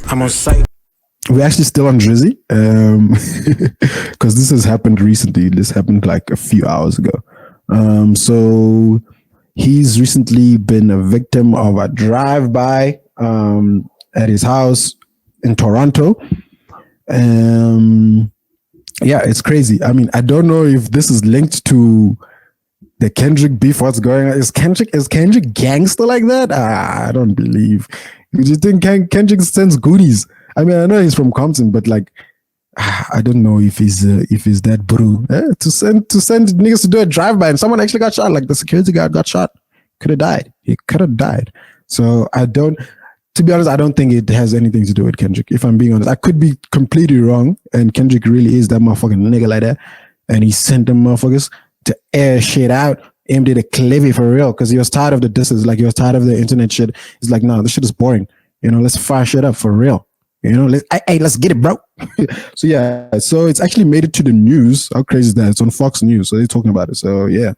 I'm on site. We're actually still on Drizzy, because this has happened recently. This happened like a few hours ago. So he's recently been a victim of a drive-by at his house in Toronto. Yeah, it's crazy. I mean, I don't know if this is linked to the Kendrick beef. What's going on? Is Kendrick gangster like that? I don't believe. Do you think Kendrick sends goodies? I mean, I know he's from Compton, but like, I don't know if he's that bro to send niggas to do a drive-by and someone actually got shot. Like the security guard got shot, could have died. He could have died. So to be honest, I don't think it has anything to do with Kendrick. If I'm being honest, I could be completely wrong, and Kendrick really is that motherfucking nigga like that, and he sent them motherfuckers to air shit out. Aimed at a clevy for real, because he was tired of the disses. Like he was tired of the internet shit. He's like, no, this shit is boring. Let's fire shit up for real. Let's get it, bro. So yeah, so it's actually made it to the news. How crazy is that? It's on Fox News, so they're talking about it. So yeah.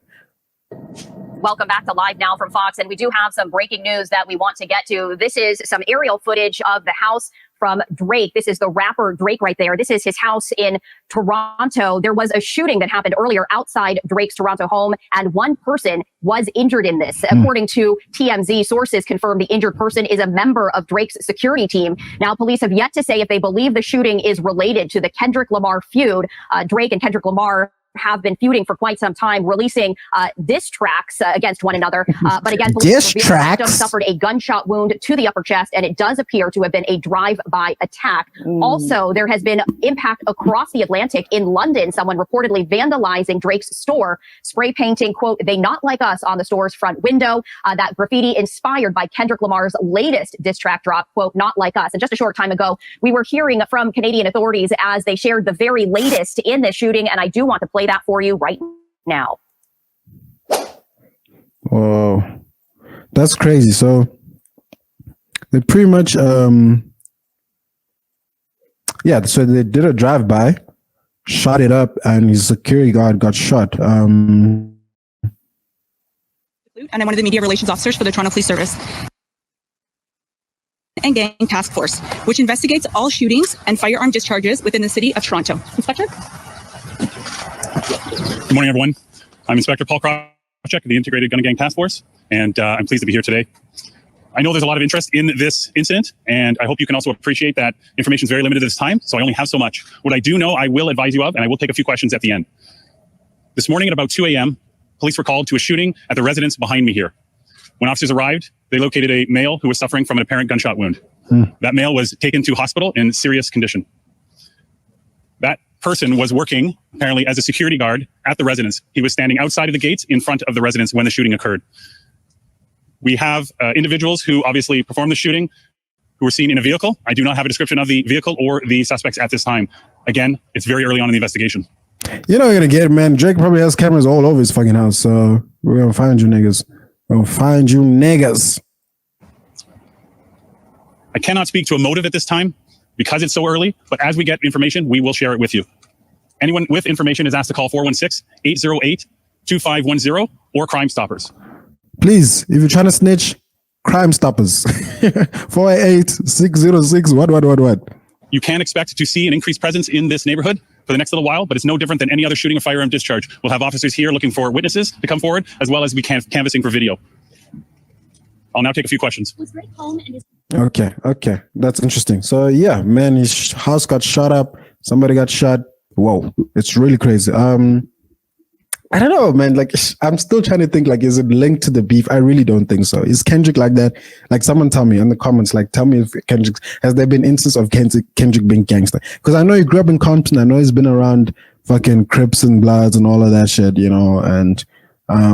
Welcome back to Live Now from Fox, and we do have some breaking news that we want to get to. This is some aerial footage of the house from Drake. This is the rapper Drake right there. This is his house in Toronto. There was a shooting that happened earlier outside Drake's Toronto home, and one person was injured in this. According to TMZ, sources confirm the injured person is a member of Drake's security team. Now, police have yet to say if they believe the shooting is related to the Kendrick Lamar feud. Drake and Kendrick Lamar have been feuding for quite some time, releasing diss tracks against one another. But again, police suffered a gunshot wound to the upper chest, and it does appear to have been a drive-by attack. Also, there has been impact across the Atlantic. In London, someone reportedly vandalizing Drake's store, spray painting, quote, "They not like us" on the store's front window. That graffiti inspired by Kendrick Lamar's latest diss track drop, quote, "Not like us." And just a short time ago, we were hearing from Canadian authorities as they shared the very latest in this shooting, and I do want to play that for you right now. Whoa, that's crazy. So they pretty much so they did a drive-by, shot it up, and his security guard got shot. And I'm one of the media relations officers for the Toronto Police Service and Gang Task Force, which investigates all shootings and firearm discharges within the city of Toronto. Inspector? Good morning, everyone. I'm Inspector Paul Krawczyk of the Integrated Gun and Gang Task Force, and I'm pleased to be here today. I know there's a lot of interest in this incident, and I hope you can also appreciate that information is very limited at this time, so I only have so much. What I do know, I will advise you of, and I will take a few questions at the end. This morning at about 2 a.m., police were called to a shooting at the residence behind me here. When officers arrived, they located a male who was suffering from an apparent gunshot wound. That male was taken to hospital in serious condition. That person was working apparently as a security guard at the residence. He was standing outside of the gates in front of the residence when the shooting occurred. We have individuals who obviously performed the shooting who were seen in a vehicle. I do not have a description of the vehicle or the suspects at this time. Again, it's very early on in the investigation. You're not gonna get it, man. Drake probably has cameras all over his fucking house, so we're gonna find you niggas. We're gonna find you niggas. I cannot speak to a motive at this time because it's so early, but as we get information, we will share it with you. Anyone with information is asked to call 416-808-2510 or Crime Stoppers. Please, if you're trying to snitch, Crime Stoppers. 488-606, what? You can expect to see an increased presence in this neighborhood for the next little while, but it's no different than any other shooting or firearm discharge. We'll have officers here looking for witnesses to come forward, as well as we canvassing for video. I'll now take a few questions. Okay. That's interesting. So yeah, man, his house got shot up. Somebody got shot. Whoa, it's really crazy. I don't know, man. Like, I'm still trying to think, like, is it linked to the beef? I really don't think so. Is Kendrick like that? Like, someone tell me in the comments, like, tell me if Kendrick, has there been instance of Kendrick being gangster? Because I know he grew up in Compton. I know he's been around fucking Crips and Bloods and all of that shit, and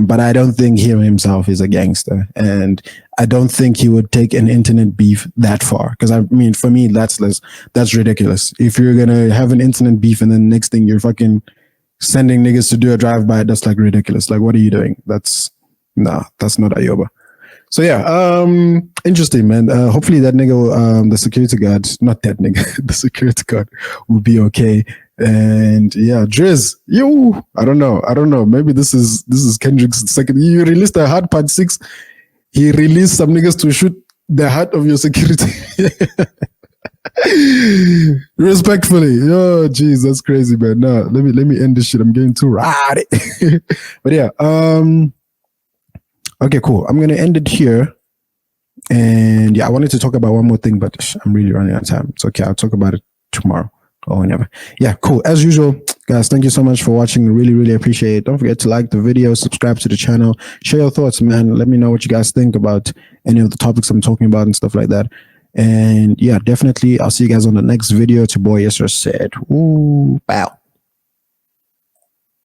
but I don't think he himself is a gangster. And I don't think he would take an internet beef that far. Because I mean, for me, that's ridiculous. If you're going to have an internet beef and then next thing you're fucking sending niggas to do a drive-by, that's like ridiculous. Like, what are you doing? That's not Ayoba. So yeah, interesting, man. Hopefully that nigga, the security guard, not that nigga, the security guard will be okay. And yeah, Driz, I don't know. Maybe this is Kendrick's second. You released the Hard Part 6. He released some niggas to shoot the heart of your security. Respectfully. Oh, jeez, that's crazy, man. No, let me end this shit. I'm getting too rowdy. But yeah, okay, cool. I'm gonna end it here. And yeah, I wanted to talk about one more thing, but I'm really running out of time. It's okay. I'll talk about it tomorrow or whenever. Yeah, cool. As usual, guys, thank you so much for watching. Really, really appreciate it. Don't forget to like the video, subscribe to the channel, share your thoughts, man. Let me know what you guys think about any of the topics I'm talking about and stuff like that. And yeah, definitely, I'll see you guys on the next video. It's your boy Yesra said. Ooh, bow.